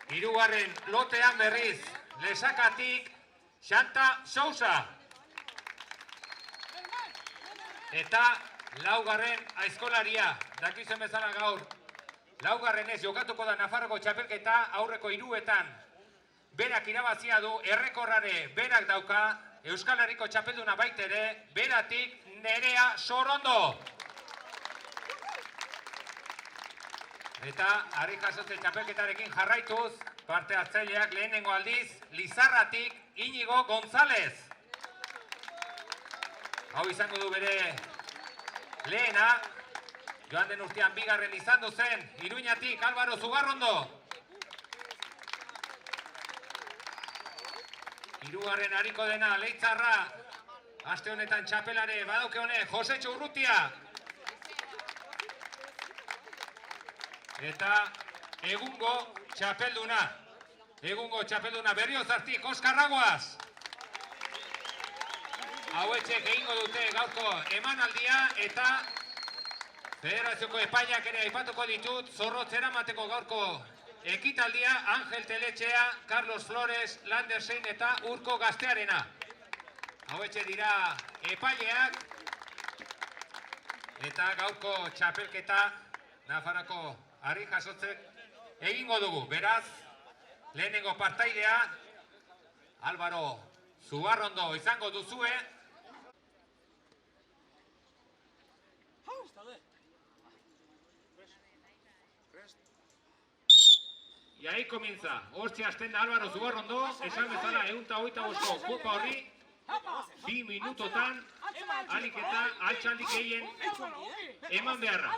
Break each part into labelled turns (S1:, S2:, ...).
S1: Hirugarren lotean berriz, Lesakatik Xanta Sousa. Eta laugarren aizkolaria, dakizuen bezala gaur. Laugarrenez jokatuko da Nafarroko txapelketa aurreko hiruetan. Berak irabazia du, errekorrare berak dauka, Euskal Herriko txapelduna baitere, beratik Nerea Sorondo. Eta Harri Jasotze txapelketarekin jarraituz, parte hartzaileak lehenengo aldiz, Lizarratik Inigo González. Hau izango du bere lehena, joan den urtean bigarren izan zen, Iruñatik Álvaro Zugarrondo. Hirugarren hariko dena, Leitzarra, aste honetan txapelare badauke hone, Josetxo Urrutia. Eta egungo txapelduna Berriozartik Oskar Raguaz. Hauetxek egingo dute gaurko emanaldia eta Federazioko epaiak ere aipatuko ditut, Zorrotz eramateko gaurko ekitaldia Angel Teletxea, Carlos Flores, Landersein eta Urko Gaztearena. Hauetxe dira epaileak eta gaurko txapelketa Nafarroko Harri Jasotzek egingo dugu. Beraz, lehenengo partaidea Álvaro Zugarrondo izango duzue. Y ahí comienza. Hortxe hasten da Álvaro Zugarrondo, esan bezala 125ko kopa horri 2 minutotan alik eta altxaldik gehien eman beharra.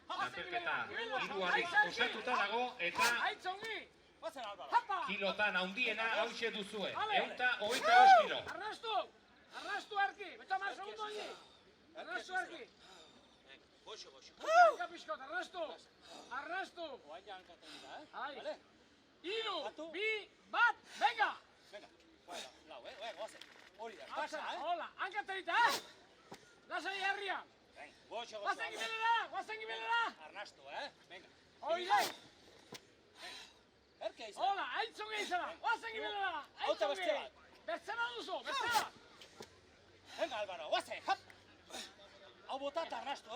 S1: Txapelketa hiru harriz osatuta dago eta kilotan handiena hauxe duzue. 125 kilo.
S2: Arrastu arki, beta mar segundo hori. Arrastu arki. Arrastu. Ahí. Iru, bi, bat, venga. Hola, hankaterita, lasai herrian. Guazen gibelera.
S3: Arrastu, venga.
S2: Oire.
S3: Erke izan.
S2: Hola, aitzun geizara. Guazen gibelera.
S3: Auta beste bat.
S2: Bertzena duzu, bertzena.
S3: Venga, Álvaro, guazen, hap. Hau botata arrastu,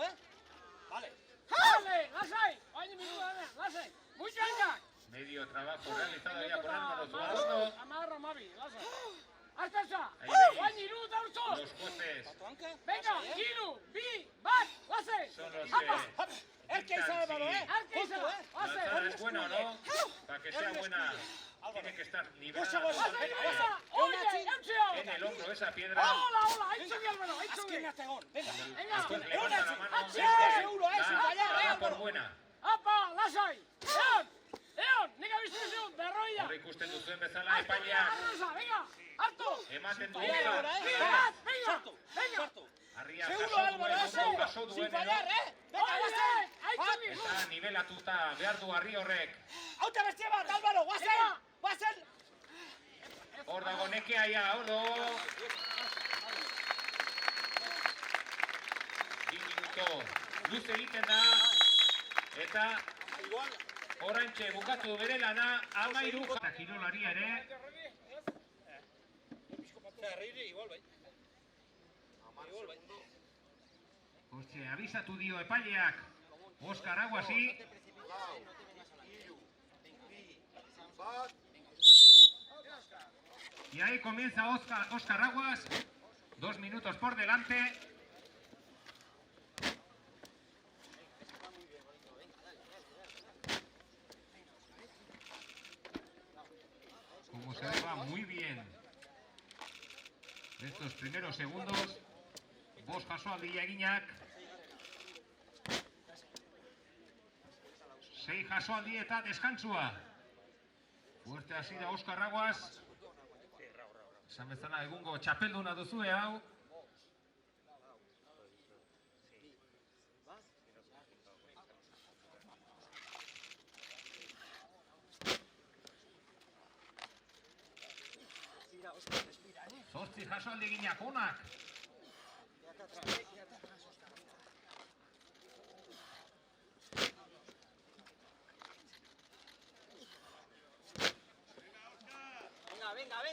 S3: Vale.
S2: Vale, lasai. Baina miru da, lasai. Mucho hankak.
S1: Medio trabajo realizado ya por Álvaro Zugarrondo.
S2: Amarra, Mavi, lasai. Artasa.
S1: Ahí veis.
S2: Baina iru da urzo.
S1: Los jueces
S2: Venga, iru, bi, bat, lasai.
S1: son los que
S3: Erke izan, Álvaro,
S2: Arke izan,
S1: la sala es buena, ¿no? Para que sea buena tiene que estar nivelada en el hombro esa piedra.
S2: Hola, aitzun Álvaro, aitzun.
S3: Azkenak egon, venga.
S1: Después levanta la mano,
S3: Euro,
S1: da por buena.
S2: Apa, lasai. Eon, nik abiztu zion, berroia.
S1: Hor ikusten duzuen bezala epaileak
S2: Venga, hartu.
S1: ematen du
S3: Venga,
S1: gora.
S3: Sartu.
S1: Harria
S3: Seguro,
S1: jaso
S3: Álvaro,
S1: duen,
S3: seguro.
S1: jaso
S3: Sin
S1: duen,
S3: fallar, Venga, guazen.
S1: eta nivelatuta behar du harri horrek.
S3: Auta bestia bat, Álvaro, guazen.
S1: Hor dago nekea ia, hor dago. 2 minuto luze egiten da. Eta orantxe bukatu bere lana, 13 eta kirolaria ere. Hortxe, abisatu dio epaileak Oskar Aguasi. Y ahí comienza Oskar Aguas, 2 minutos por delante. Como se le va muy bien estos primeros segundos. Bost jaso aldia eginak. 6 jaso aldi eta deskantzua. Fuerte hasi da Oskar Aguas. Esan bezala egungo txapelduna duzue hau. Zortzi jaso aldi eginak onak.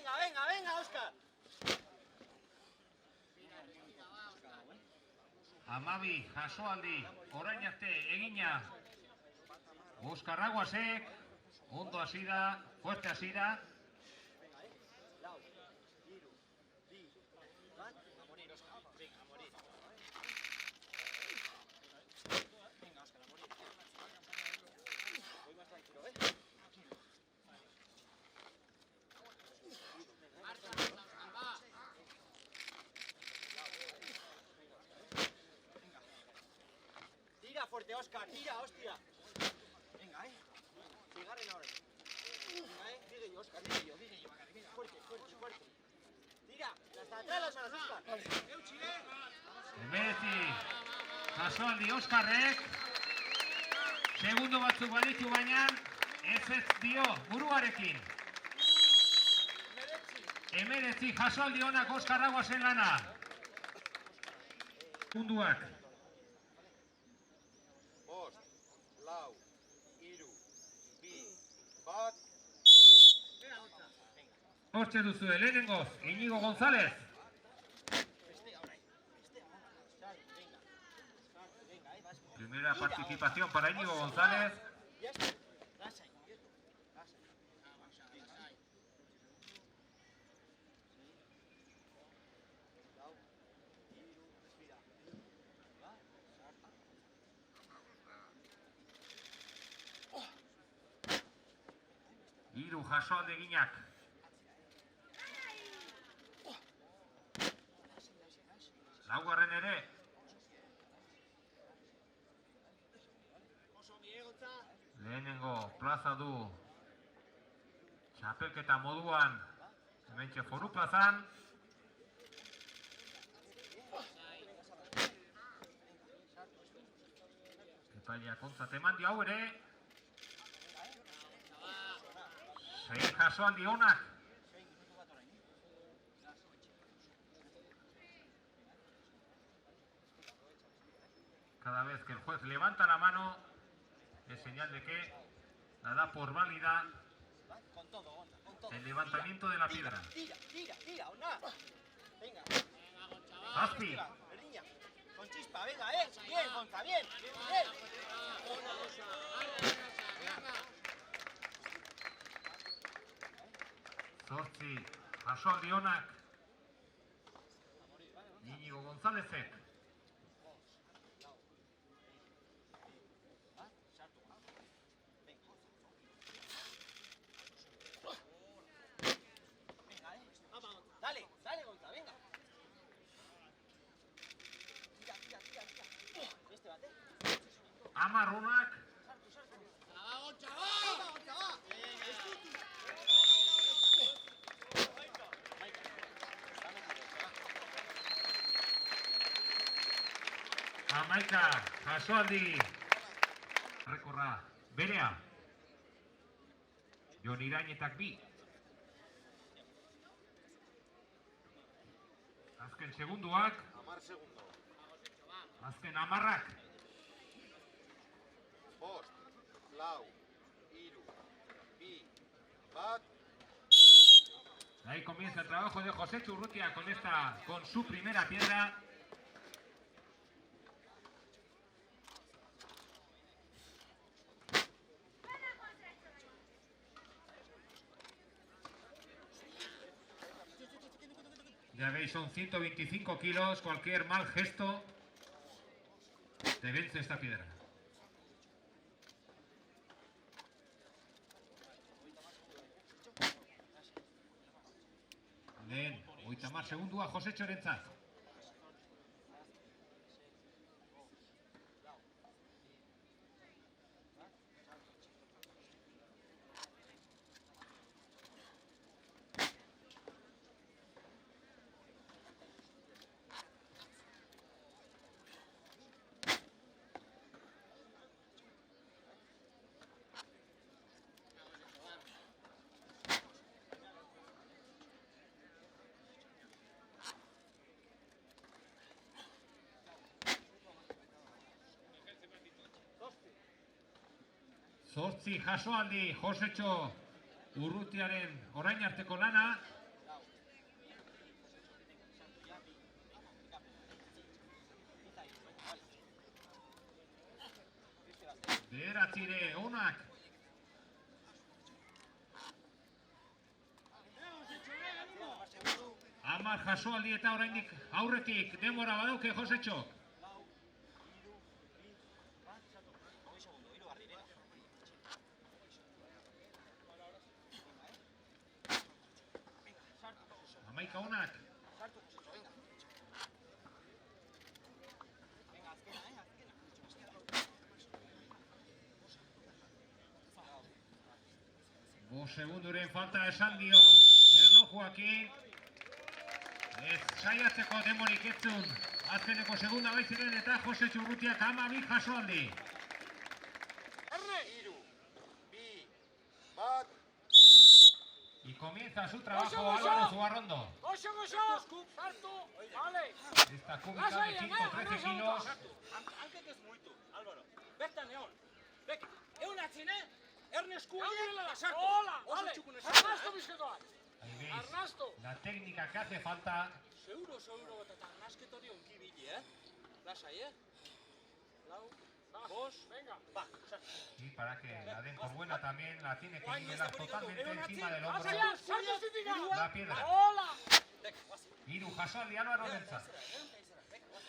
S3: Venga, Óscar.
S1: Amabi, jasoaldi, orain arte egina Óscar Aguasek, ondo hasi da, fuerte hasi da.
S3: Lau, 3, 2, 1, a morir, Óscar. Venga, a morir. Venga, Óscar, a morir. Voy más tranquilo, Tira fuerte, Óscar, tira, hostia. Venga, Cigarren ahora. Venga, digue yo, Óscar, digue yo. Fuerte. Tira, hasta atrás las manos, Óscar.
S1: Hemeretzi, jasoaldi Óskarrek, segundo batzuk baditu baina, ez dio buruarekin. Hemeretzi, jasoaldi honak Óscar Aguasen lana. Segunduak.
S4: Bost, lau, 3, 2, 1.
S1: Hortxe duzu, lehenengoz, Iñigo González. Primera participación para Íñigo González.
S3: Ya está. Lasai, quieto. Lasai. Lau, hiru, respira. Va, sartu.
S1: Hiru jasoaldi eginak. Laugarren ere. Lehenengo plaza du txapelketa moduan hementxe foru plazan. Epailea kontzat eman dio hau ere. 6 jasoaldi onak. Cada vez que el juez levanta la mano es señal de que la da por válida
S3: Con todo.
S1: el levantamiento de la piedra.
S3: Tira, Ona. Venga.
S1: Zazpi.
S3: Berdiña. Con chispa, venga, Bien, Gonza, bien.
S1: Zortzi jasoaldi onak Iñigo Gonzálezek.
S3: Dale, Gonza, venga. Tira. Este bate.
S1: 10 onak. Hamaika jasoaldi. Rekorra berea. Jon Irainetak 2. Azken segunduak.
S4: 10 segundo.
S1: Azken 10ak.
S4: Bost, lau, 3, 2, 1.
S1: Ahí comienza el trabajo de José Churrutia con su primera piedra. Ya veis, son 125 kilos, cualquier mal gesto te vence esta piedra. Lehen, 30 segundua Jose Txorentzat. Zortzi jasoaldi Josetxo Urrutiaren orain arteko lana. bederatzire onak. Amar jasoaldi eta oraindik aurretik denbora badauke Josetxok. Amaika onak. Segunduren falta esan dio erlojuakin. Ez saiatzeko demorik etzun. Azkeneko segunda baiziren eta Josetxu Urrutiak 12 jasoaldi.
S4: Hiru, bi, bat.
S1: Y comienza su trabajo Álvaro Zugarrondo.
S2: Goxo, sartu, vale.
S1: Esta cúbica de 113 kilos.
S3: Hankek ez muitu, Álvaro. Bertan egon. Bek, egon atzin, Erneskua sartu.
S2: Hola, vale. Arnasto bizketoak.
S1: Ahí veis
S2: Arnasto.
S1: la técnica que hace falta.
S3: Seguro eta arnasket hori ongi bili, Lasai, Lau, bos,
S2: Venga.
S3: ba, sartu.
S1: Y para que la den por buena también la tiene que nivelar totalmente encima del hombro.
S2: Sartu zitika.
S1: La piedra.
S2: Hola.
S3: Bek, guazi.
S1: Hiru jasoaldi Álvaro Renza.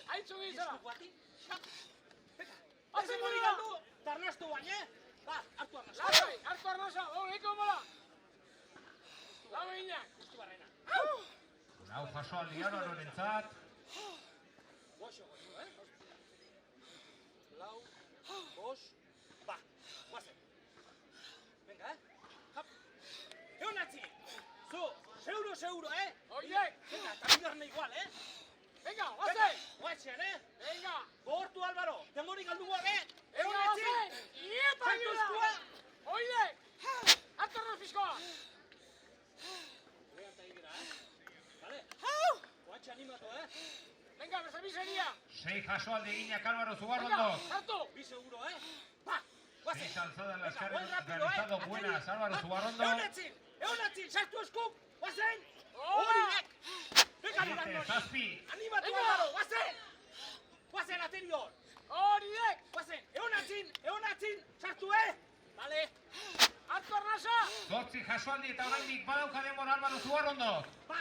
S2: Aitzu gizara.
S3: Hazen hori galdu, tarnastu baina, ba, hartu arnastu.
S2: Lasai, hartu arnasa. Eko mola. Lau eginak.
S3: Guzti barrena.
S1: Lau jasoaldi Álvaro Rentzat.
S3: Goxo, Lau, bos, ba, guazen. Venga, Hap. Egon atzi. Zu, seguro,
S2: Oiek.
S3: Venga, eta bigarna igual,
S2: Venga, guazen.
S3: Guatzen,
S2: Venga.
S3: Gogortu, Álvaro, demori galdu gabe.
S2: Egon guazen. Iepa
S3: Sartu
S2: gira. Oiek. Hartu arnaz fiskoa.
S3: Oian taigera, Vale? Guatxe animatu,
S2: Venga, besabizeria.
S1: 6 jasoaldi eginak Álvaro
S2: Venga,
S1: Zugarrondo.
S2: sartu.
S3: Bi seguro, Ba, guazen.
S1: 6 alzadas las que ha
S3: Buen rápido,
S1: realizado
S3: Ateri.
S1: buenas Álvaro Zugarrondo.
S3: Egon atzin, sartu eskuk, guazen.
S2: Hola.
S3: Horinek. Venga,
S1: 7
S3: Mirandoni.
S1: zazpi.
S3: Animatu,
S2: Venga.
S3: Álvaro, guazen. Guazen, aterior.
S2: Horiek.
S3: Guazen, egon atzin, sartu, Vale.
S2: Hartu arnasa.
S1: 8 jasoaldi eta oraindik badauka denbora Álvaro Zugarrondo.
S3: Ba,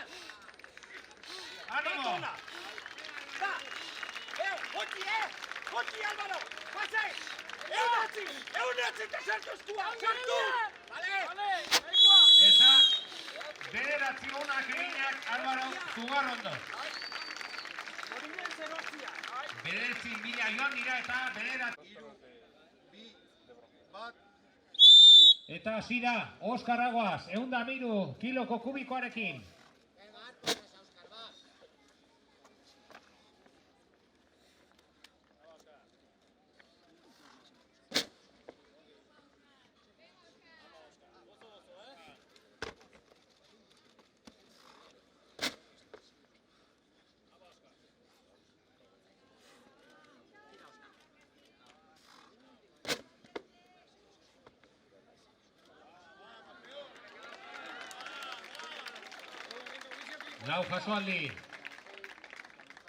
S1: ¡Ánimo!
S3: ba. Goti, Álvaro. Guazen. Egon atzin, eta sartu eskua. Sartu. Vale.
S2: Vale, nahikoa.
S1: Eta bederatzi onak eginak Álvaro Zugarrondo.
S3: Morinen zeroatzia.
S1: Bederatzi mila joan dira eta bederatzi.
S4: Hiru, bi, bat.
S1: Eta hasi da, Oskar Aguas, 103 kiloko kubikoarekin. Lau jasoaldi.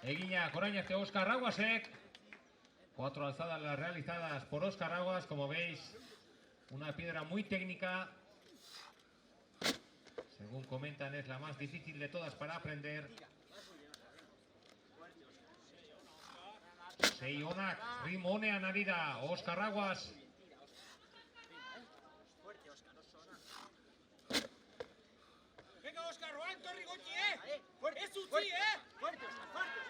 S1: Eginak orain arte Oskar Aguasek. 4 alzadas las realizadas por Oskar Aguas, como veis, una piedra muy técnica. Según comentan, es la más difícil de todas para aprender. Sei onak, ritmo onean ari da Oskar Aguas.
S3: Fuerte, Óscar, oso ona. Venga, Óscar, Juan, torri goti, Fuerte, ez utzi, Fuerte, Óscar, fuerte.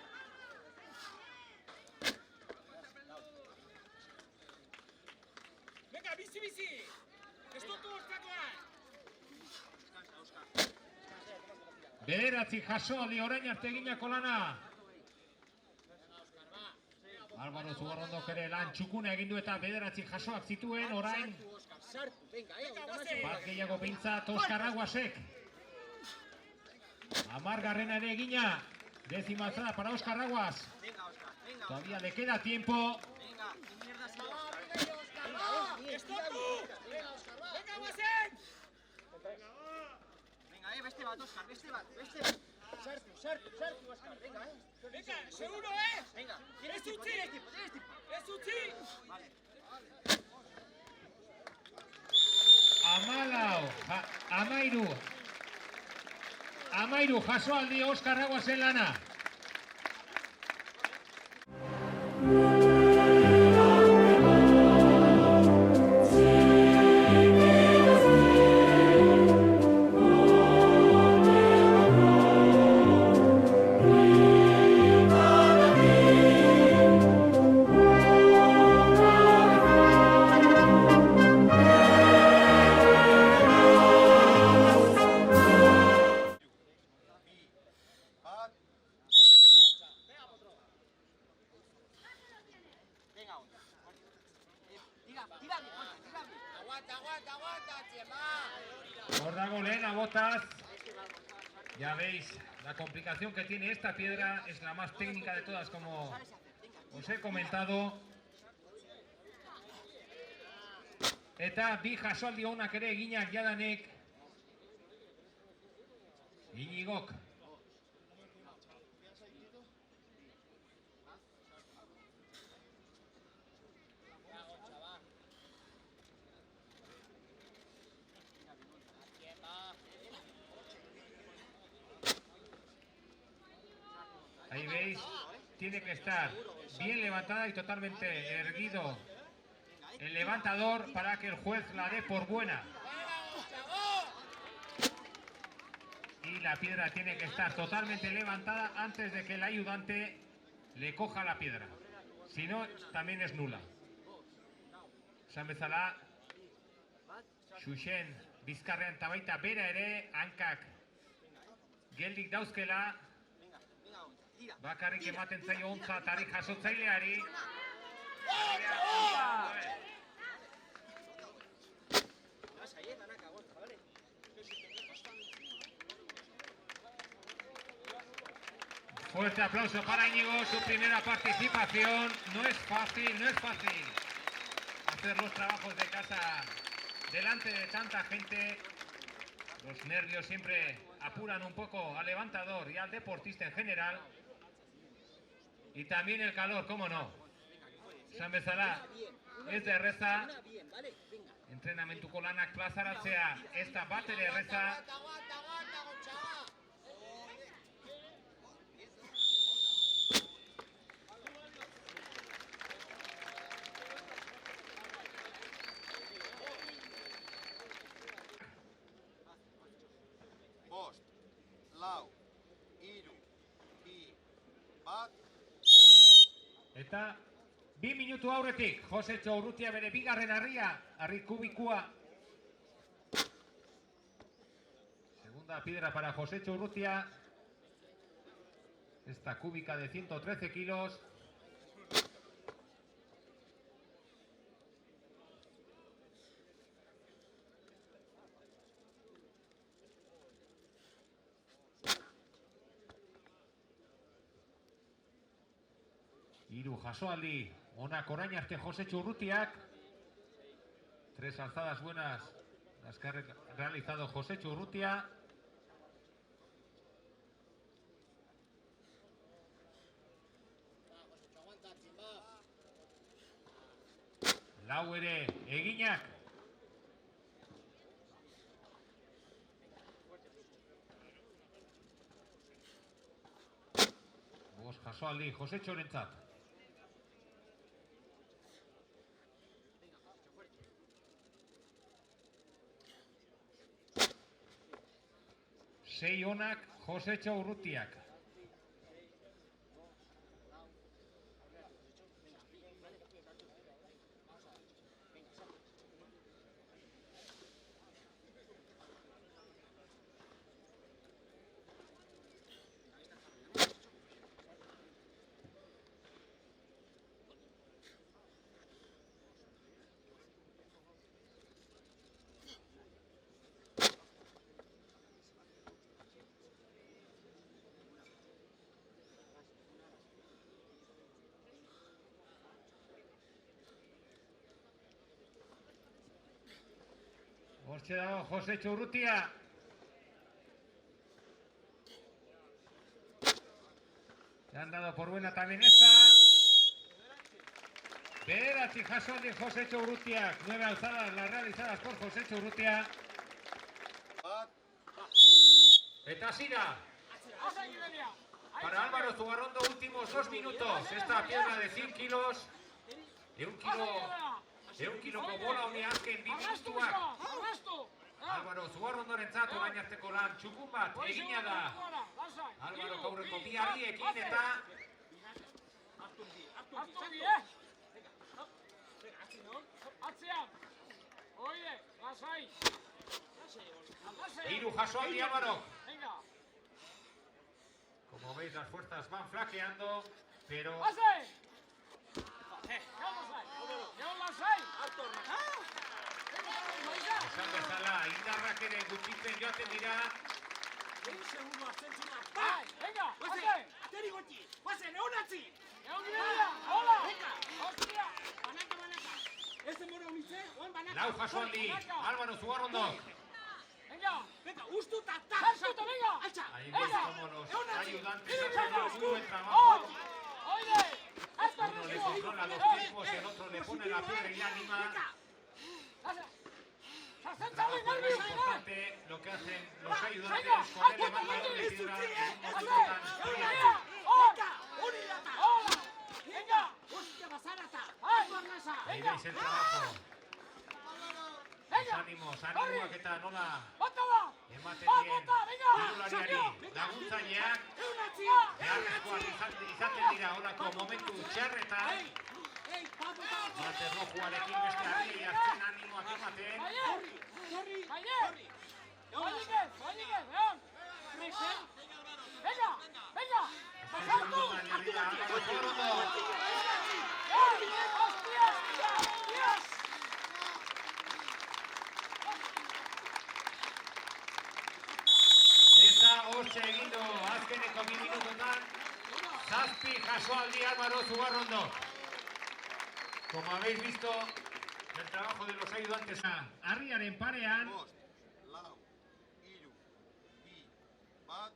S3: Venga, bizi. Estotu Óskarkoan. Descansa, Óscar.
S1: Bederatzi jasoaldi orain arte eginako lana. Álvaro Zugarrondok ere lan txukuna egin du eta bederatzi jasoak zituen orain.
S3: Sartu, venga,
S1: Bat gehiago pintzat Oskar Aguasek. 10 ere egina. 10ª alzada para Oskar Aguas.
S3: Venga, Óscar, venga.
S1: Todavía le queda tiempo.
S3: Venga, sin mierda, sí, Óscar. Venga, estotu. Venga, Guasen. Venga, beste bat, Óscar, beste bat. Sartu, Óscar, venga, Venga, seguro, Venga, tienes tiempo. Ez utzi. Vale.
S1: Amairu jasoaldi Oskar Aguasen lana.
S4: Bat.
S3: Venga, onda. Tira, tira bien, fuerte, tira bien. Aguanta, Chema.
S1: Hor dago lehena botaz. Ya veis, la complicación que tiene esta piedra es la más técnica de todas, como os he comentado. Eta bi jasoaldi onak ere eginak jadanek. Iñigok. Ahí veis, tiene que estar bien levantada y totalmente erguido el levantador para que el juez la dé por buena. Y la piedra tiene que estar totalmente levantada antes de que el ayudante le coja la piedra. Si no, también es nula. Esan bezala, Xuxen bizkarrean tabaita bera ere hankak geldik dauzkela. Bakarrik ematen zaio ontza tarik jasotzaileari. Fuerte aplauso para Íñigo, su primera participación. No es fácil hacer los trabajos de casa delante de tanta gente. Los nervios siempre apuran un poco al levantador y al deportista en general. Y también el calor, cómo no. Esan bezala, ez da erreza. Entrenamentuko lanak plazaratzea ez da bat ere erreza.
S4: Bost. Lau. Hiru. Bi. Bat.
S1: Eta 2 minutu aurretik, Josetxo Urrutia bere bigarren harri kubikua. Segunda piedra para Josetxo Urrutia. Esta cúbica de 113 kilos. Hiru jasoaldi onak orain arte Josetxo Urrutiak. 3 alzadas buenas las que ha realizado Josetxo Urrutia. Lau ere eginak. Bost jasoaldi Josetxorentzat. Sei onak Josetxo Urrutiak. Hortxe dago Josetxo Urrutia. Se han dado por buena también esta. Bederatzi jasoaldi Josetxo Urrutiak. 9 alzadas las realizadas por Josetxo Urrutia.
S4: Bat.
S1: Eta zira.
S2: Asa Gidelia.
S1: Para Álvaro Zugarrondo, últimos 2 minutos. Esta pierna de 100 kilos. De 1 kilo con bola honi azken 2 minutuak.
S2: Arrastu.
S1: Álvaro Zugarrondorentzat orain arteko lan txukun bat egina da. Álvaro aurreko bi harriekin eta
S2: Hartu bi, Atzean. Oide, lasai.
S1: hiru jasoaldi Álvaro.
S2: Venga.
S1: Como veis, las fuerzas van flaqueando, pero
S2: Lasai. Egon lasai.
S1: esan bezala, indarrak ere gutxitzen joaten dira.
S2: Venga, lasai.
S3: Ateri goti, guazen, egonatzi!
S2: Egon Gidelia, hola. Hostia.
S3: Ez denbora unitze, oen banaka!
S1: Lau jasoaldi, Álvaro Zugarrondo.
S2: Venga.
S3: Venga, ustu eta ta!
S2: Sartu, venga.
S3: Altza!
S1: Ahí veis como los ayudantes hacen un muy buen trabajo.
S2: Oh. Oide. Hasta
S1: Uno le
S2: Rusco.
S1: controla los tiempos, el otro le pone la piedra y anima. Es importante lo que hacen los ayudantes, ponerle más valor de piedra en un momento tan crítico. Ahí veis el trabajo. Los ánimos, animoak eta nola ematen dien kirolariari laguntzaileak beharrezkoak izaten dira horako momentu txarretan. Bate rojuarekin beste harriei hartzen animoak ematen. Zugarrondoan jarri da Álvaro Zugarrondo. Eta hortxe egin du azkeneko 2 minutotan 7 jasoaldi Álvaro Zugarrondo. Como habéis visto, el trabajo de los ayudantes harriaren parean.
S4: Bost, lau, hiru, bi, bat.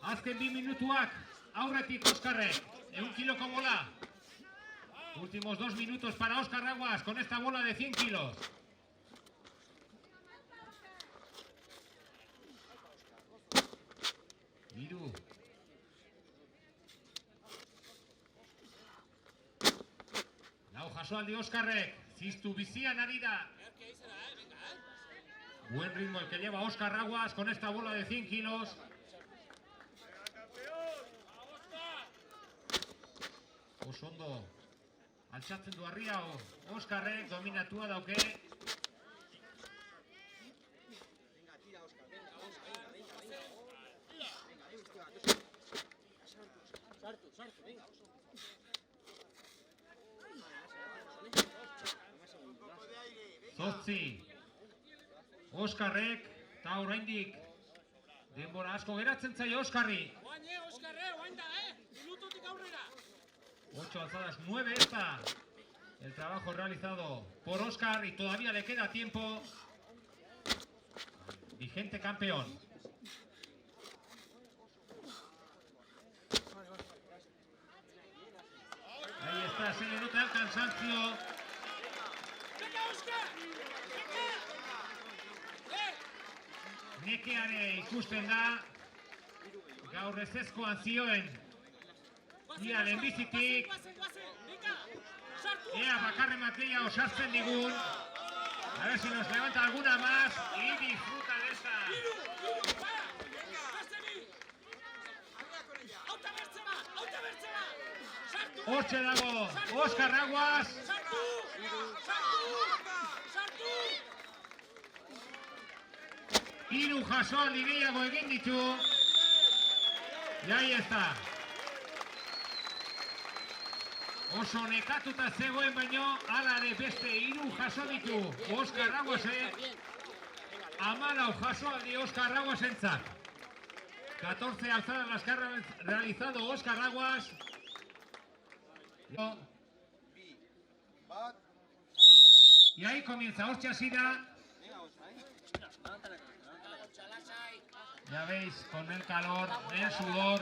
S1: Azken 2 minutuak aurretik Oskarrek, 1 kiloko bola. Últimos 2 minutos para Óscar Aguas con esta bola de 100 kilos. Hiru. Lau jasoaldi Oskarrek, ziztu bizian ari da. Buen ritmo el que lleva Óscar Aguas con esta bola de 100 kilos. Oso ondo altxatzen du harria Oskarrek, dominatua dauke.
S3: Venga, tira, Óscar, venga. Sartu, venga.
S1: Zortzi. Oskarrek, eta oraindik denbora asko geratzen zaio Oskarri.
S2: Oin da, minututik aurrera.
S1: 8 alzadas, 9 esta. El trabajo realizado por Óscar y todavía le queda tiempo. Vigente campeón. Ahí está, se le nota el cansancio.
S2: Venga, Óscar.
S1: Nekeare ikusten da. Gaur ezezkoan zioen. Ia lehenbizitik. Ea bakarremak gehiago sartzen digun. A ver si nos levanta alguna más y disfruta de esta. Hortxe dago Óscar Aguas. Hiru jasoaldi gehiago egin ditu. Y ahí está. Oso nekatuta zegoen baino, ala de beste 3 jaso ditu Óscar Aguasek. 14 jasoaldi Óscar Aguasentzat. 14 alzadas las que ha realizado Óscar Aguas.
S4: Bi, bat.
S1: Y ahí comienza hortxe hasi da. Ya veis, con el calor, el sudor.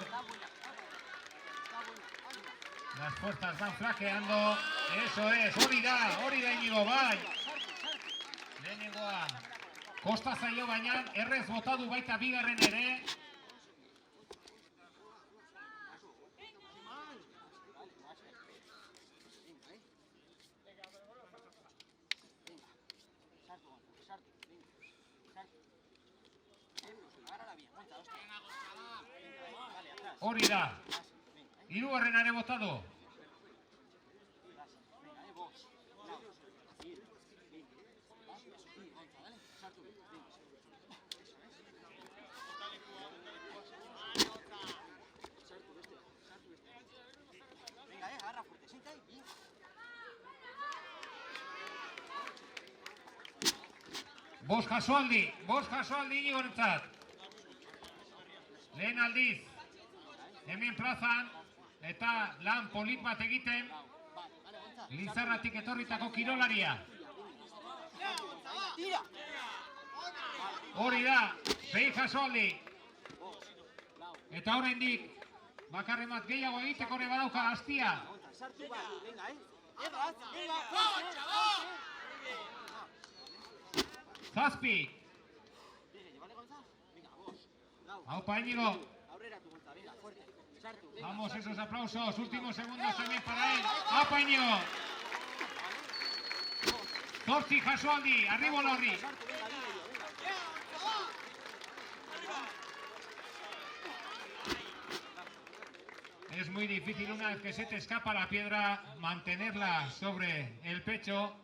S1: Las fuerzas van flaqueando. Eso es, hori da Íñigo, bai. Lehenengoa Kosta zaio baina, errez botadu baita bigarren ere. Hori da. Hirugarren ere botadu.
S3: Agarra fuerte, sienta ahí, bien.
S1: Bost jasoaldi Inigorentzat. Lehen aldiz, hemen plazan, eta lan polit bat egiten, Lizarratik etorritako kirolaria.
S3: Tira!
S1: Hori da, 6 jasoaldi. Eta oraindik bakarren bat gehiago egiteko ere badauka Astia.
S3: Sartu bat, venga, Eva,
S1: Zazpi. Aupa, Íñigo. Vamos, esos aplausos, últimos segundos también para él. Aupa, Íñigo. Zortzi jasoaldi, arriba Lorri. Es muy difícil una vez que se te escapa la piedra mantenerla sobre el pecho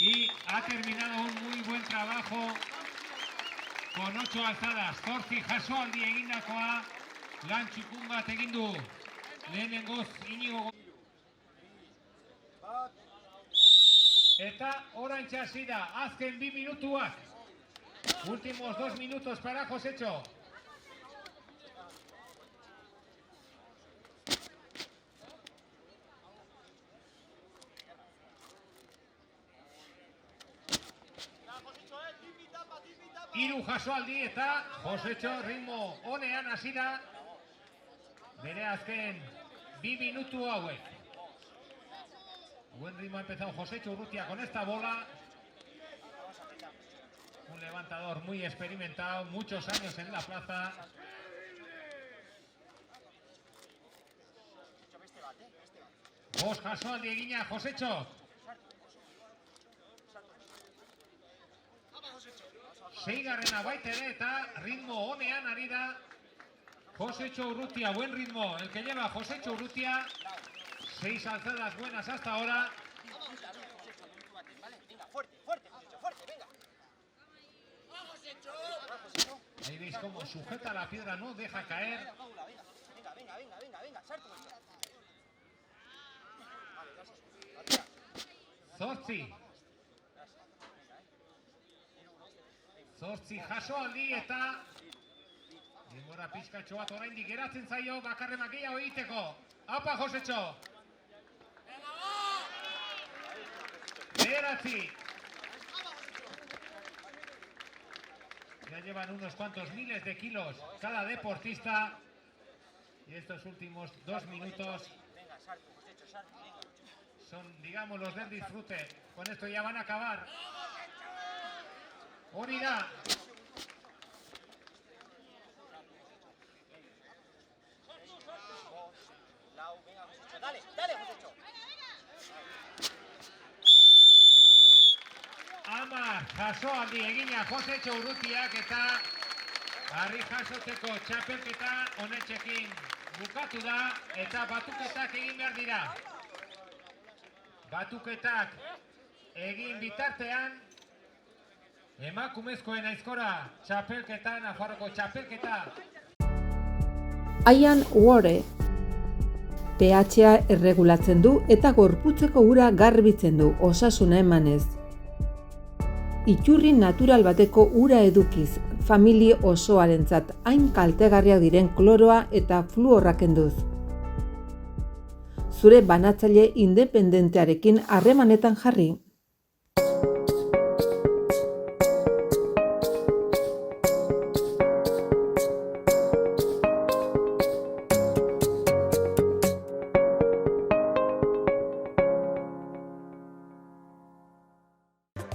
S1: y ha terminado un muy buen trabajo con 8 alzadas. Zortzi jasoaldi egindakoa lan txukun bat egin du lehenengoz Inigo. Eta oraintxe hasi da azken 2 minutuak. Últimos 2 minutos para Josecho. Hiru jasoaldi eta Josecho ritmo onean hasi da bere azken 2 minutu hauek. Buen ritmo ha empezado Josecho Urrutia con esta bola. Un levantador muy experimentado, muchos años en la plaza. Bost jasoaldi egina Josecho. Seigarrena baita ere eta ritmo onean ari da Josecho Urrutia, buen ritmo el que lleva Josecho Urrutia. 6 alzadas buenas hasta ahora.
S3: Venga, fuerte, venga.
S1: Ahí veis cómo sujeta la piedra, no deja caer.
S3: Venga, sartu.
S1: Zortzi jasoaldi eta denbora pixkatxo bat oraindik geratzen zaio bakarremak gehiago egiteko. Apa, Josecho! Bederatzi! Ya llevan unos cuantos miles de kilos cada deportista y estos últimos 2 minutos son, digamos, los del disfrute. Con esto ya van a acabar. Hori da.
S3: Dale, Josecho.
S1: Amar jasoaldi egina Josecho Urrutiak eta harri jasoteko txapelketa honetxekin bukatu da eta batuketak egin behar dira. Batuketak egin bitartean emakumezkoen aizkora txapelketa, Nafarroko txapelketa.
S5: Ian Ware pH-a erregulatzen du eta gorputzeko ura garbitzen du osasuna emanez. Iturri natural bateko ura edukiz, familia osoarentzat hain kaltegarriak diren kloroa eta fluorra kenduz. Zure banatzaile independentearekin harremanetan jarri.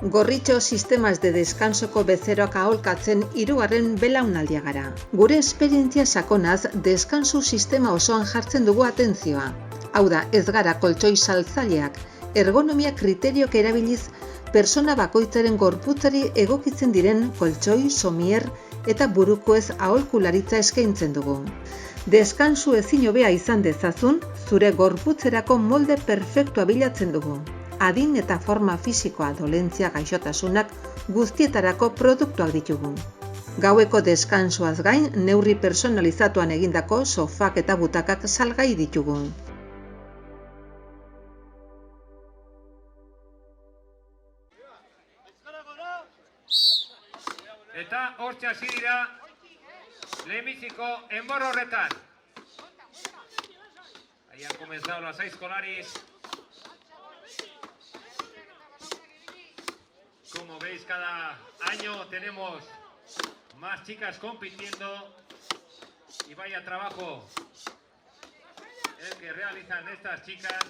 S5: Gorritxo sistemas de descansoko bezeroak aholkatzen 3. belaunaldia gara. Gure esperientzia sakonaz, deskansu sistema osoan jartzen dugu atentzioa. Hau da, ez gara koltsoi saltzaileak, ergonomia kriteriok erabiliz, persona bakoitzaren gorputzari egokitzen diren koltsoi, somier eta burukoez aholkularitza eskaintzen dugu. Deskansu ezin hobea izan dezazun, zure gorputzerako molde perfektua bilatzen dugu. Adin eta forma fisikoa, dolentzia, gaixotasunak guztietarako produktuak ditugu. Gaueko deskansuaz gain, neurri personalizatuan egindako sofak eta butakak salgai ditugu.
S1: Eta hortxe hasi dira lehenbiziko enbor horretan. Ahí han comenzado las 6 escolares. Como veis, cada año tenemos más chicas compitiendo y vaya trabajo el que realizan estas chicas.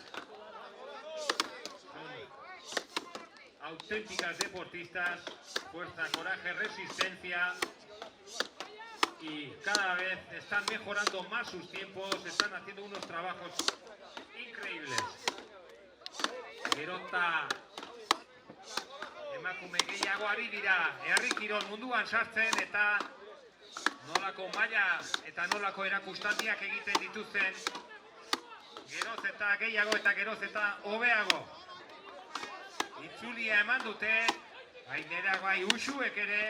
S1: Son auténticas deportistas, fuerza, coraje, resistencia, y cada vez están mejorando más sus tiempos, están haciendo unos trabajos increíbles. Gerota emakume gehiago ari dira herri kirol munduan sartzen eta nolako maila eta nolako erakustaldiak egiten dituzten geroz eta gehiago eta geroz eta hobeago. Itzulia eman dute, gainera bai usuek ere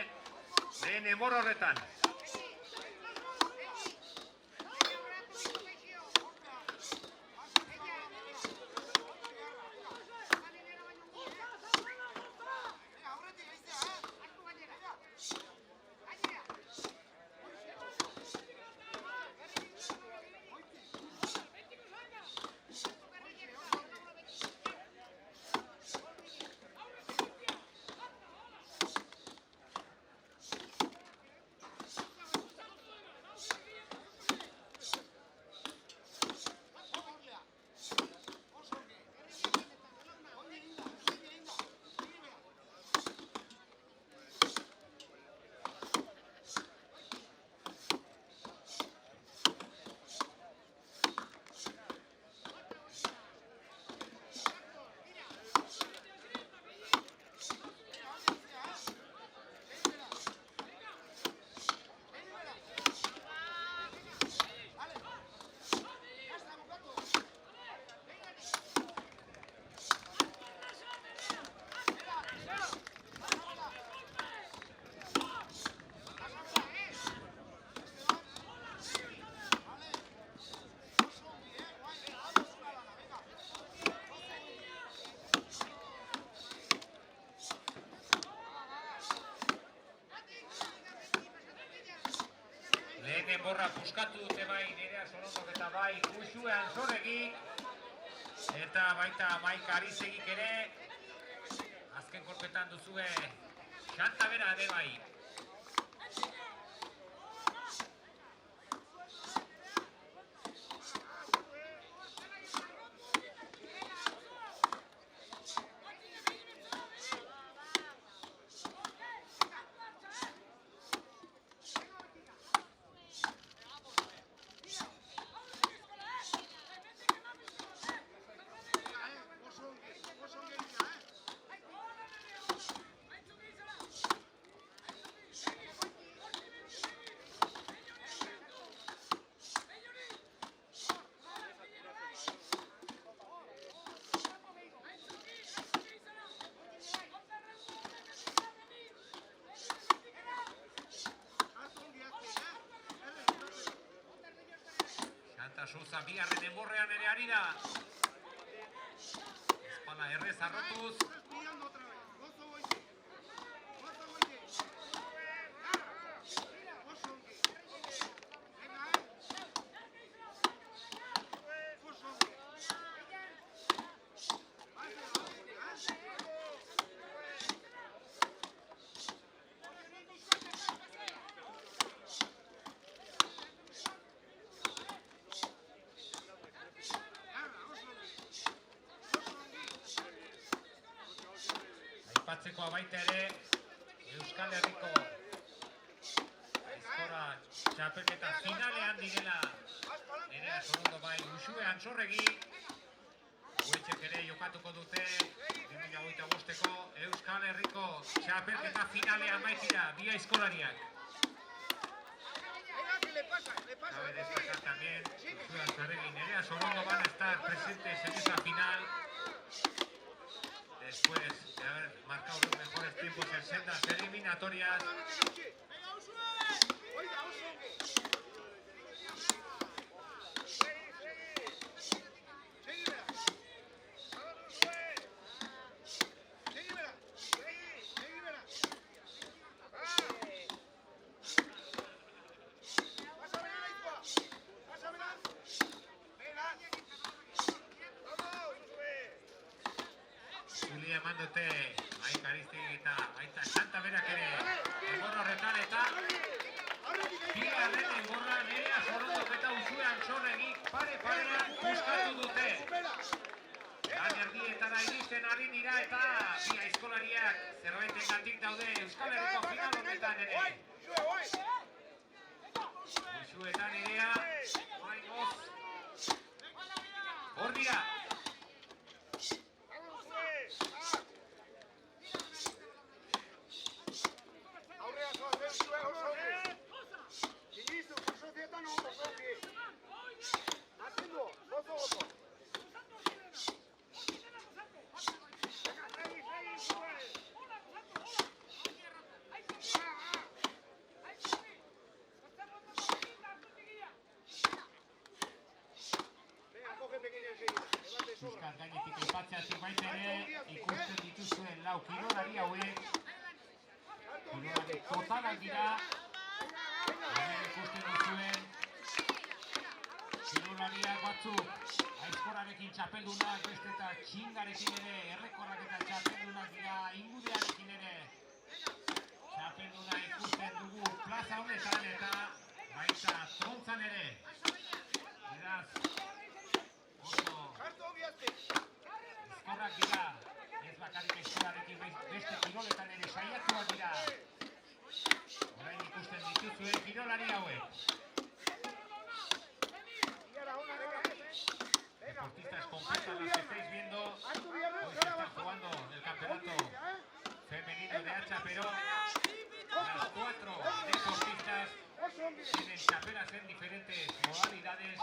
S1: lehen enbor horretan. Enborra puskatu dute bai Nerea Solondok eta bai Uxuean Zorregik eta baita Maika Arizegik ere azken kolpetan duzue Xanta bera ere bai. Sousa bigarren enborrean ere ari da. Espala errez arrotuz. Aipatzekoa baita ere, Euskal Herriko aizkora txapelketa finalean direla. Nerea Sorondo bai Uxue Antxorregi. Guetxek ere jokatuko dute 2025ko Euskal Herriko txapelketa finalean baitira, bi aizkolariak. Cabe destacar también Uxue Antxorregi y Nerea Sorondo van a estar presentes en esa final. Después de haber marcado los mejores tiempos en sendas eliminatorias. Julia emandote Aika Aristegui eta Aita Santa berak ere enborra horretan eta bigarren enborra Nerea Sorondo eta Uxue Antxorregi pare-parean puskatu dute. Lan erdietara iristen ari dira eta bi aizkolariak zerbaitengatik daude Euskal Herriko final honetan ere. Uxue eta Nerea oraingoz hor dira. Euskal gainetik aipatzeatik baita ere ikusten dituzuen lau kirolari hauek. Kirolari totalak dira. Hemen ikusten duzuen kirolariak batzuk aizkorarekin txapeldunak, beste eta txingarekin ere, errekorrak eta txapeldunak dira, ingudearekin ere. Txapelduna ikusten dugu plaza honetan eta baita trontzan ere. Beraz, oso ezkorrak dira, ez bakarrik aizkorarekin beste kiroletan ere saiatuak dira. Orain ikusten dituzuen kirolari hauek. Deportistas completas los que estáis viendo. Hoy se está jugando el campeonato femenino de hacha, pero las 4 deportistas tienen chapelas en diferentes modalidades.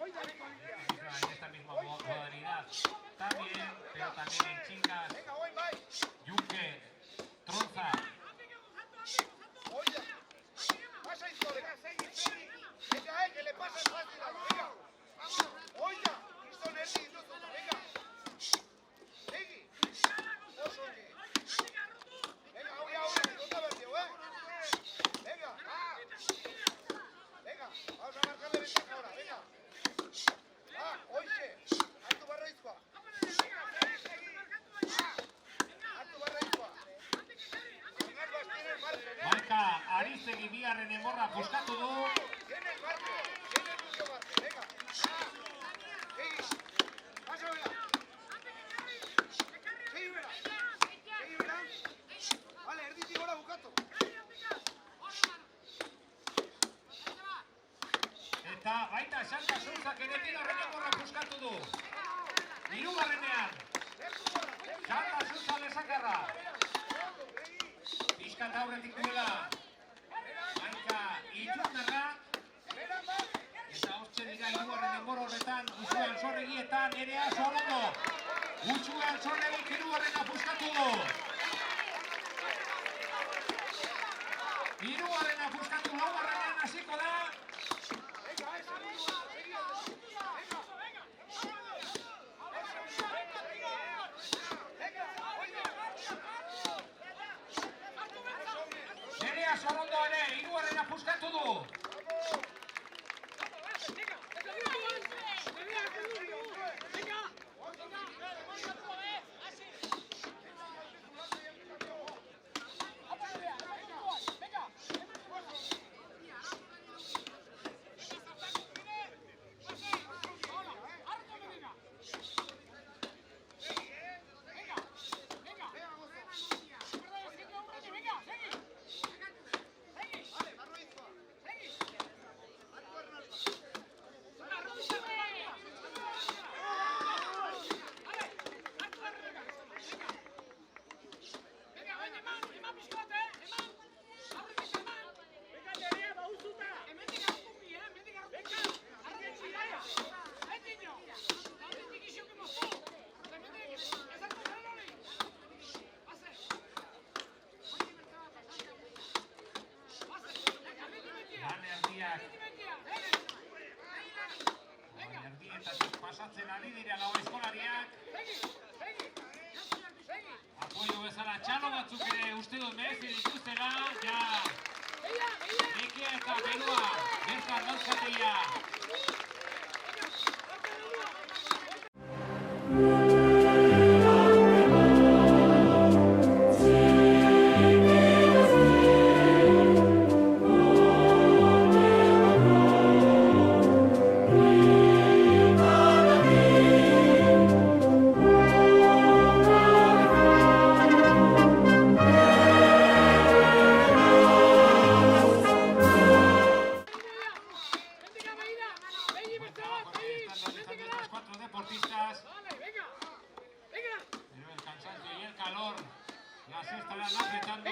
S1: En esta misma modalidad también, pero también en chingas, yunque, tronza.
S4: ¿Qué le pasa al fácil? Venga, oiga, esto no es induto, venga. Segui. Venga, ahora, no te veo, Venga, venga, vamos a marcarle ventaja ahora, venga. Oye, hartu barraizkoa. Hartu barraizkoa.
S1: Aika Aristegui bigarren enborra puskatu du.
S4: Tienes marco, tienes mucho marco, venga. Pásamela. Segimela. Vale, erditik gora bukatu.
S1: Eta baita Santa Zunzak ere bigarren enborra puskatu du. Hirugarrenean. Santa Zunza lesakarra. Piskat aurretik duela. Aika Itxundarra. Eta hortzen dira hirugarren enbor horretan Uxue Antxorregi eta Nerea Sorondo. Uxue Antxorregi hirugarrena puskatu du. Hirugarrena puskatu, laugarrenean hasiko da. Nerea Sorondo ere hirugarrena puskatu du. Ari dira lau eskolariak. Apoio bezala txalo batzuk ere uste dut merezi dituztela. Ja, Nekia eta Berua, bertan dauzkateia. Deportistas, pero el cansancio y el calor las estarán apretando.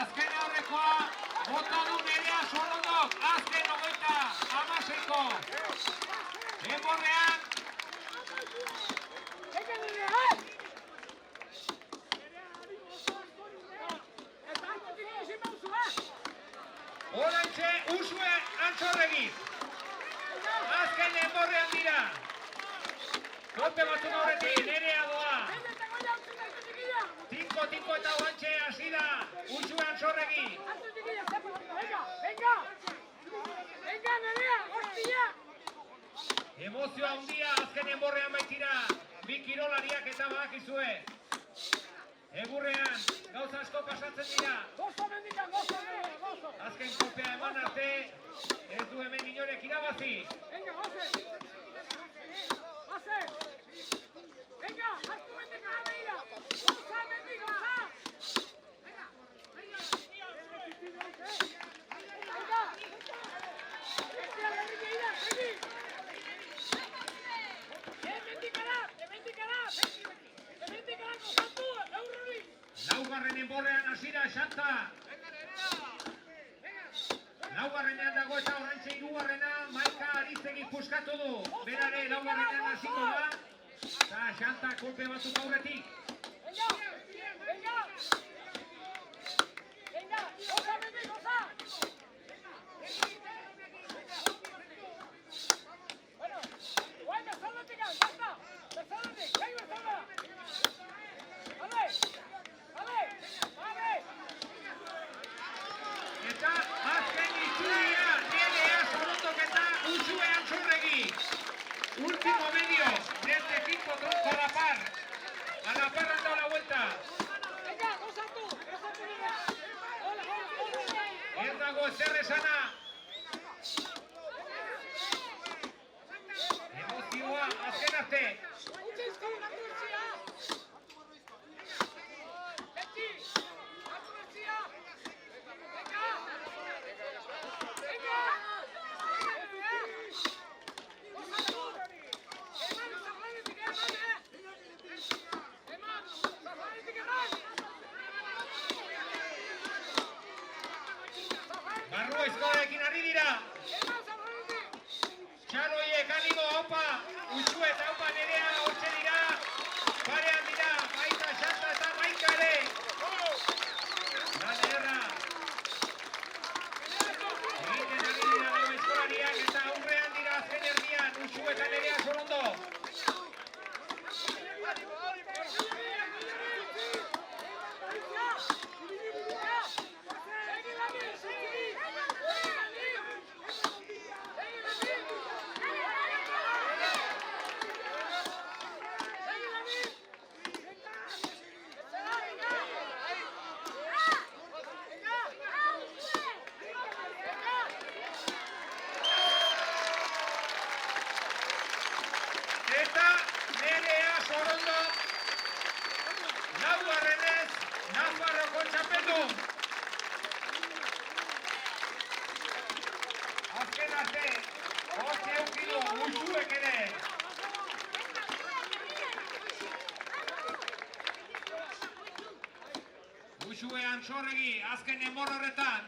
S1: Azken aurrekoa, bota du Nerea Solondok, azken 36ko. Enborrean. Oraintxe Usue Antxorregi. Azken enborrean dira. Kolpe batzuk aurretik, Nerea doa. Tinko eta oantxe hasi da, Usue Antxorregi.
S2: Venga, Nerea, hostia!
S1: Emozioa handia azken enborrean baitira, bi kirolariak eta badakizue. Egurrean, gauza asko pasatzen dira.
S2: Gozo mendikan, gozo!
S1: Azken kolpea eman arte, ez du hemen inorek irabazi.
S2: Venga, goze! Venga, hartu mendikan abeira! Goza, mendik, goza! Venga!
S1: Laugarren enborrean hasi da Xanta. Laugarrenean dago eta oraintxe hirugarrena Maika Arizegi puskatu du. Berare laugarrenean hasiko da. Eta Xanta kolpe batzuk aurretik. Eta azken itzulia, Nerea Solondok eta Usue Antxorregi. Último medio de este equipo tronco a la par. A la par han dado la vuelta. Ez dago ezer esana. Emozioa azken arte. animo, haupa, Uxue eta haupa Nerea hortxe dira, parean dira, Maita, Xanta eta Maika ere. Lan ederra. Egiten ari dira lehen eskolariak eta aurrean dira azken erdian, Uxue eta Nerea Sorondo. Eta Nerea Sorondo, laugarrenez, Nafarroko txapeldun. Azken arte, hortxe eukidu, Uxuek ere. Uxue Antxorregi, azken enbor horretan.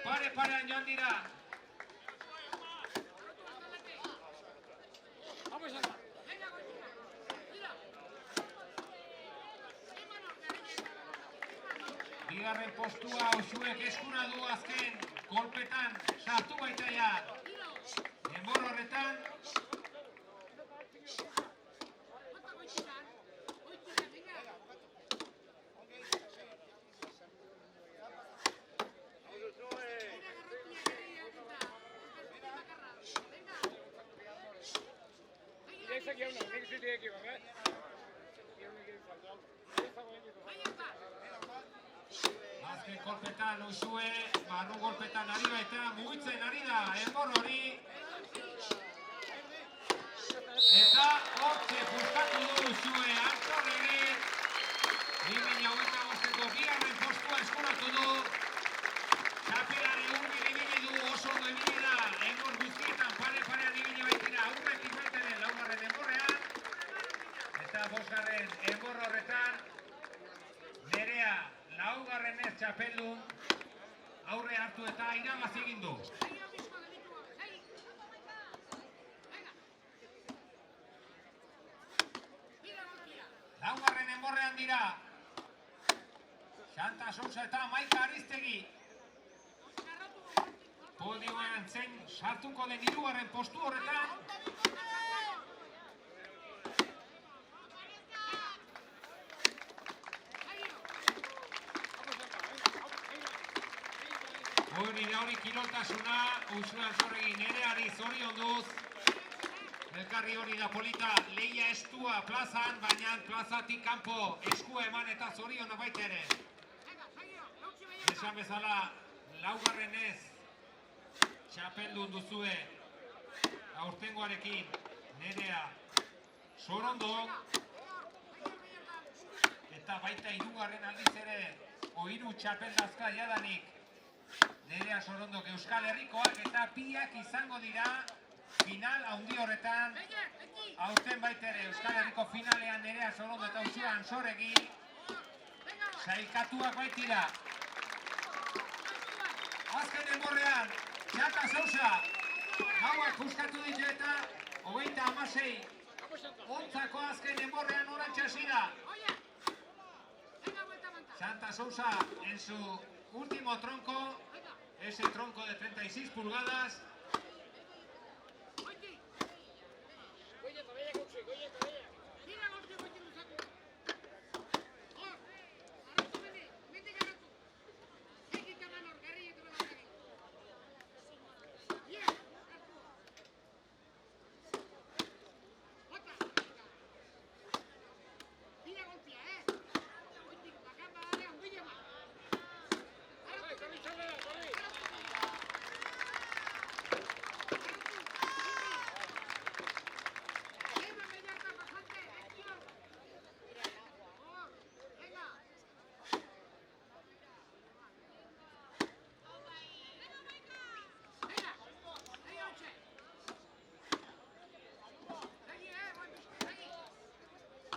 S1: Pare-parean joan dira. Bigarren postua Uxuek eskura du azken kolpetan sartu baita ja. Enbor horretan. Azken kolpetan Uxue, barru golpetan ari baita, mugitzen ari da, enbor hori. Eta hortxe puskatu du Uxue, Antxorregi. 2025ko bigarren postua eskuratu du. Txapelare hurbil ibili du, oso ondo ibili da, enbor guztietan pare-parean ibili baitira, aurretik baitaren laugarren enborrean. Eta bosgarren enbor horretan, Nerea laugarrenez txapeldun, aurre hartu eta irabazi egin du. Laugarren enborrean dira, Xanta Sousa eta Maika Aristegi. Podioan zein sartuko den hirugarren postu horretan. Hori kiroltasuna, Uxue Antxorregi Nereari zorionduz. Elkarri hori da polita, lehia estua plazan, baina plazatik kanpo eskua eman eta zoriona baita ere. Esan bezala, laugarrenez txapeldun duzue aurtengoarekin Nerea Sorondo. Eta baita hirugarren aldiz ere, hiru txapeldazka jadanik. Nerea Sorondok Euskal Herrikoak eta biak izango dira final handi horretan. Aurten baitere Euskal Herriko finalean Nerea Sorondo eta Uxue Antxorregi sailkatuak baitira. Azken enborrean, Xanta Sousa gauak puskatu ditu eta 26 ontzako azken enborrean orantxe hasi da. Xanta Sousa en su último tronco, ese tronco de 36 pulgadas.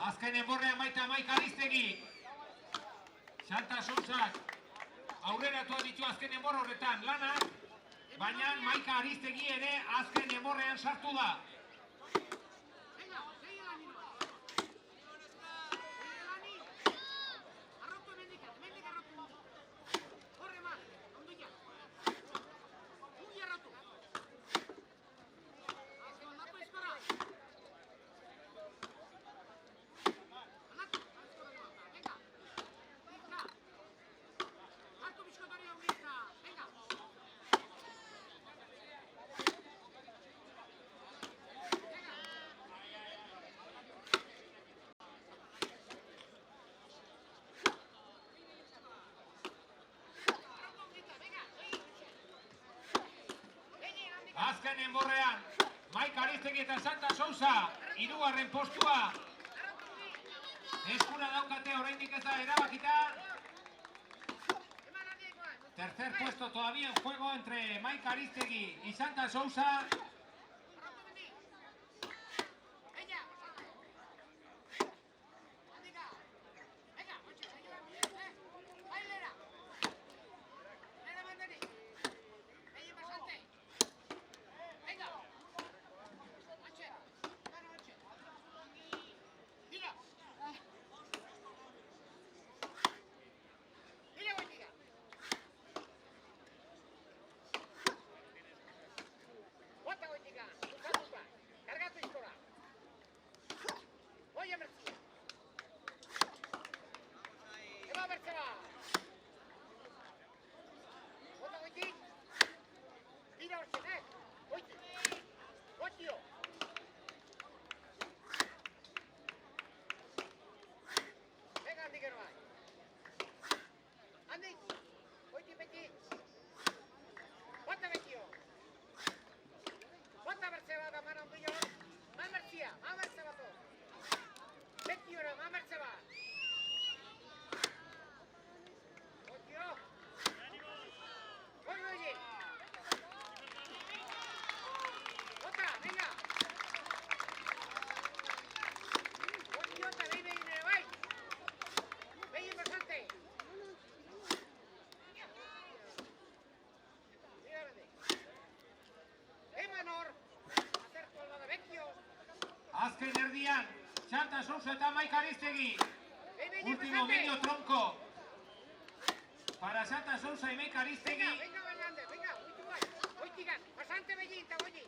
S1: Azken enborrean baita Maika Aristegi. Xanta Sousak aurreratua ditu azken enbor horretan lanak. baina Maika Aristegi ere azken enborrean sartu da. Azken enborrean, Maika Aristegi eta Santa Sousa, 3. postua. Eskura daukate, oraindik ez da erabakita. Tercer puesto todavía en juego entre Maika Aristegi y Santa Sousa. Azken erdian, Santa Sousa eta Maika Aristegi. Último medio tronco. Para Santa Sousa y Maika Aristegi.
S2: Venga, pasante Bellín, Tagoyi.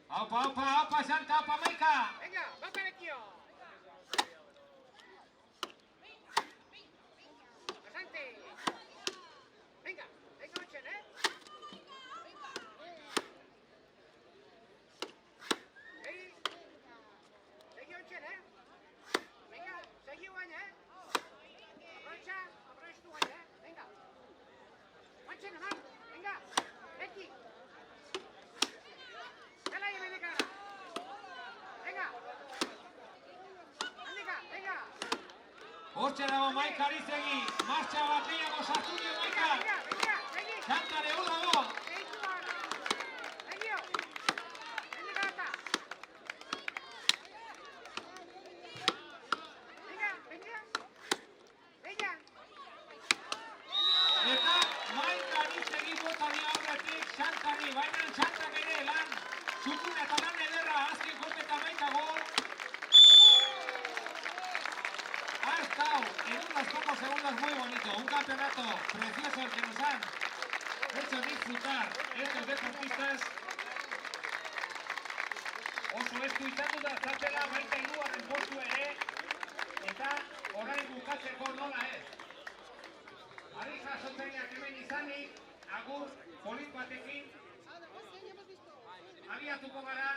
S1: Aupa, Santa, aupa, Maika.
S2: Venga, vamos Vecchio. Pasante. Venga, Ochen, Segui Ochen, Venga, segui guany, Aprovecha tu guany, Venga. Ochen, amant, venga. Vecchi. Dale, venga.
S1: Hortxe dago Maika Aristegi, martxa bat gehiago sartu dio Maika. Santa de hor dago. Eta Maika Aristegi bota dio aurretik Santari, baina Santak ere lan txukun eta lan ederra azken golpeta Maika gol. Ha estado en unos pocos segundos muy bonito, un campeonato precioso el que nos han hecho disfrutar estos deportistas. Oso estu izandu da zatela Maika 3. postu ere, eta orain bukatzeko nola ez. Ari jasotzaileak hemen izanik, agur polit batekin abiatuko gara,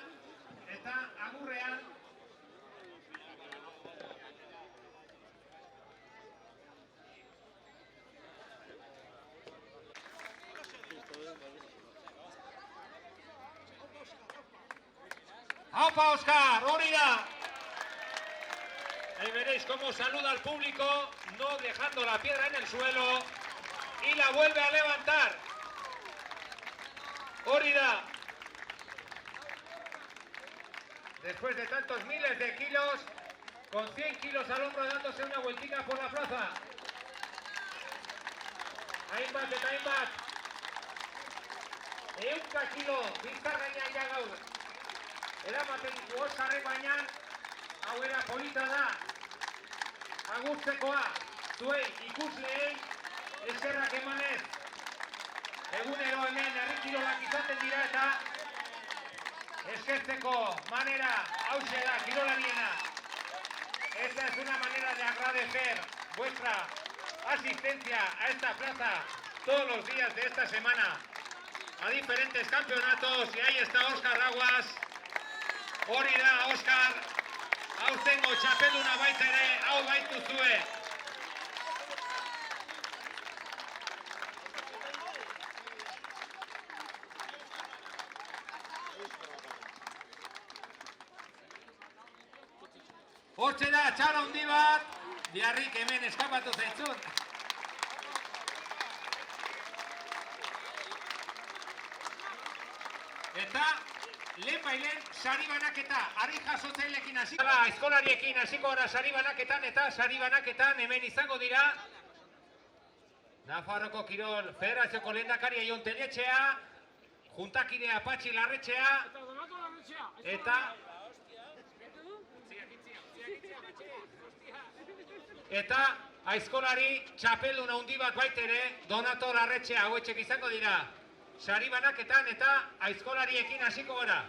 S1: eta agurrean ¡Aupa, Óscar! ¡Orida! Ahí veréis cómo saluda al público, no dejando la piedra en el suelo, y la vuelve a levantar. Orida. Después de tantos miles de kilos, con 100 kilos al hombro dándose una vueltica por la plaza. Hainbat eta hainbat. 100 kilo bizkar gainean ja gaur. Eramaten ditu Oskarrek, baina hau era polita da. Agurtzekoa, zuei ikusleei eskerrak emanez. Egunero hemen herri kirolak izaten dira eta eskertzeko manera hauxe da kirolariena. Esta es una manera de agradecer vuestra asistencia a esta plaza todos los días de esta semana a diferentes campeonatos, y ahí está Oskar Aguas. Hori da Oskar, aurtengo txapelduna baita ere, hau baituzue. Hortxe da, txara handi bat, Biarrik hemen eskapatu zaitzun. Eta, lehen bailen, sari banaketa, harri jasotzailekin hasiko. Eskolariekin hasiko gara sari banaketan, eta sari banaketan hemen izango dira Nafarroko Kirol Federazioko lehendakaria Jon Teletxea, juntakidea Patxi Larretxea, eta aizkolari txapeldun handi bat baitere, Donato Larretxea, hauetxek izango dira sari banaketan, eta aizkolariekin hasiko gara.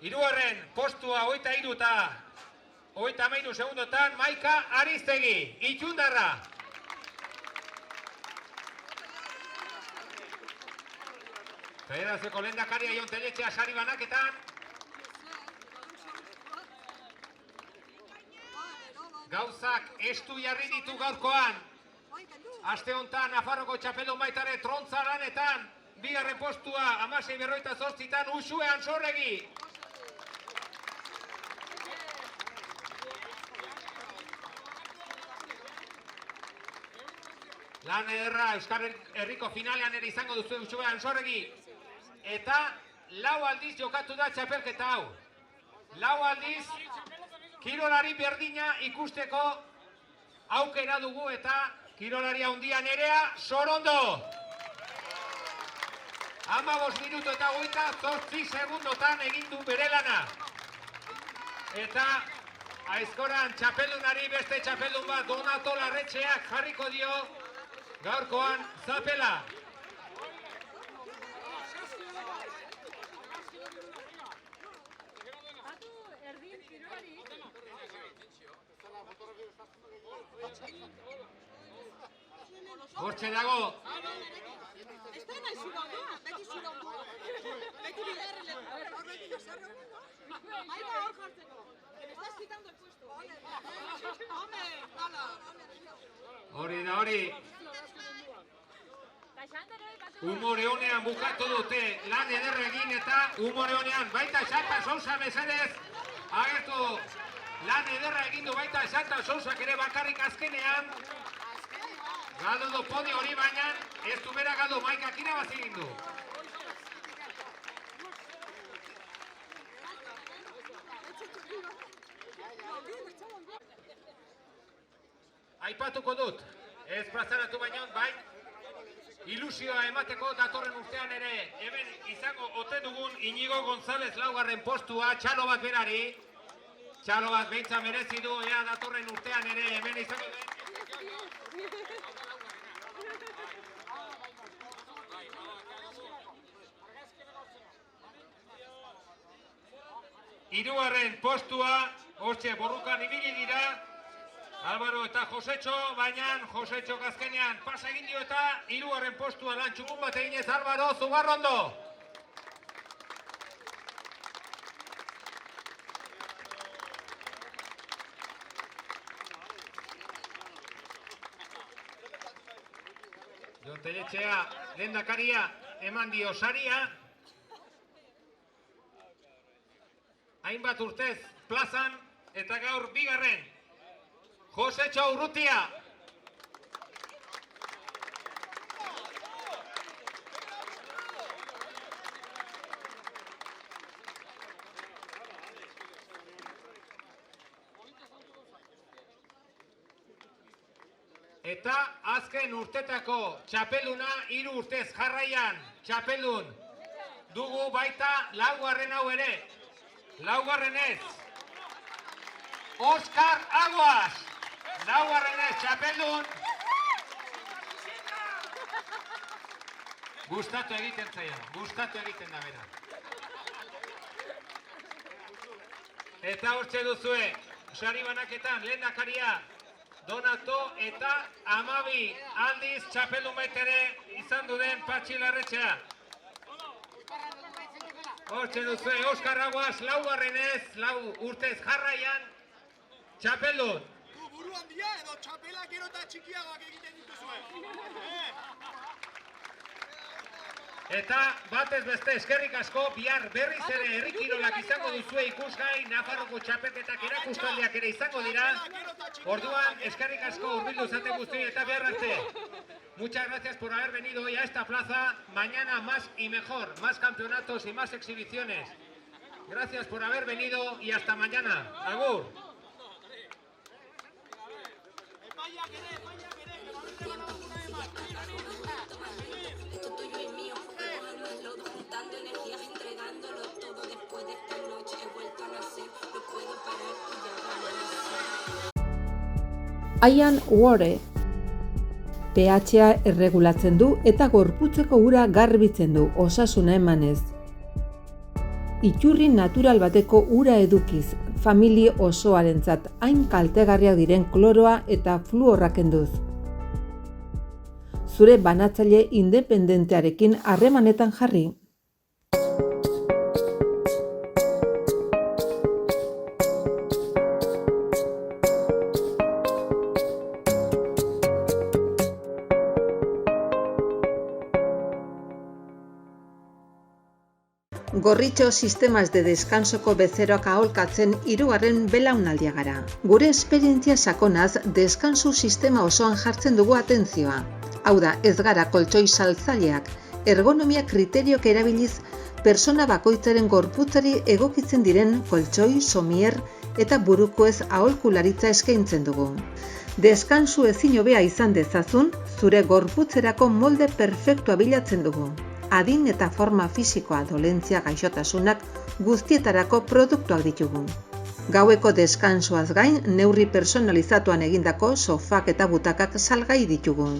S1: Hirugarren postua 23 eta 33 segundotan Maika Ariztegi, Itxundarra. Federazioko lehendakaria Jon Teletxea sari banaketan. Gauzak estu jarri ditu gaurkoan. Aste hontan Nafarroko txapeldun baitare trontza lanetan. Bigarren postua 16:48 Uxue Antxorregi. Lan ederra Euskal Herriko finalean ere izango duzu Uxue Antxorregi. Eta 4 aldiz jokatu da txapelketa hau. 4 aldiz kirolari berdina ikusteko aukera dugu, eta kirolari handia Nerea Sorondo. 15 minutu eta 28 segundotan egin du bere lana. Eta aizkoran txapeldunari beste txapeldun bat Donato Larretxeak jarriko dio gaurkoan zapela. Hortxe dago. Hori da hori. Humore honean bukatu dute lan ederra egin, eta humore honean baita Xanta Sousa mesedez agertu. Lan ederra egin du baita Xanta Sousak ere bakarrik azkenean. Galdu du podi hori, baina ez du bera galdu, Maikak irabazi egin du. Aipatuko dut, ez plazaratu baino, bai, ilusioa emateko datorren urtean ere hemen izango ote dugun Inigo González 4. postua, txalo bat berari. Txalo bat behintza merezi du, ea datorren urtean ere hemen izango den. Hirugarren postua, hortxe borrukan ibili dira Álvaro eta Josetxo, baina Josetxo azkenean pasa egin dio, eta hirugarren postua lan txukun bat eginez Álvaro Zugarrondo. Jon Teletxea lehendakaria eman dio saria. Hainbat urtez plazan, eta gaur bigarren. Josetxo Urrutia. Eta azken urtetako txapeluna 3 urtez jarraian txapelun dugu baita laugarren hau ere. Laugarrenez. Oskar Aguas. Laugarrenez txapelun. Gustatu egiten zaio, gustatu egiten da bera. Eta hortxe duzue, sari banaketan lehendakaria Donato eta 12 aldiz txapelun baitere izan duden Patxi Larretxea. Hortxe duzue, Oskar Aguas laugarrenez, 4 urtez jarraian txapelun.
S4: Buru handia edo txapela gero eta txikiagoak egiten dituzue.
S1: Eta batez beste eskerrik asko, bihar berriz ere herri kirolak izango duzue ikusgai, Nafarroko txapelketak erakustaldiak ere izango dira. Orduan, eskerrik asko hurbildu zate guzti eta behar arte. Muchas gracias por haber venido hoy a esta plaza. Mañana más y mejor, más campeonatos y más exhibiciones. Gracias por haber venido y hasta mañana. Agur.
S5: Ian Wore pH-a erregulatzen du eta gorputzeko ura garbitzen du, osasuna emanez. Iturri natural bateko ura edukiz, famili osoarentzat hain kaltegarriak diren kloroa eta fluorra kenduz. Zure banatzaile independentearekin harremanetan jarri. Gorritxo sistemas de descansoko bezeroak aholkatzen 3. belaunaldia gara. Gure esperientzia sakonaz, deskansu sistema osoan jartzen dugu atentzioa. Hau da, ez gara koltxoi saltzaileak, ergonomia kriteriok erabiliz, persona bakoitzaren gorputzari egokitzen diren koltxoi, somier eta burukoez aholkularitza eskaintzen dugu. Deskansu ezin hobea izan dezazun, zure gorputzerako molde perfektua bilatzen dugu. Adin eta forma fisikoa, dolentzia, gaixotasunak guztietarako produktuak ditugu. Gaueko deskansuaz gain, neurri personalizatuan egindako sofak eta butakak salgai ditugu.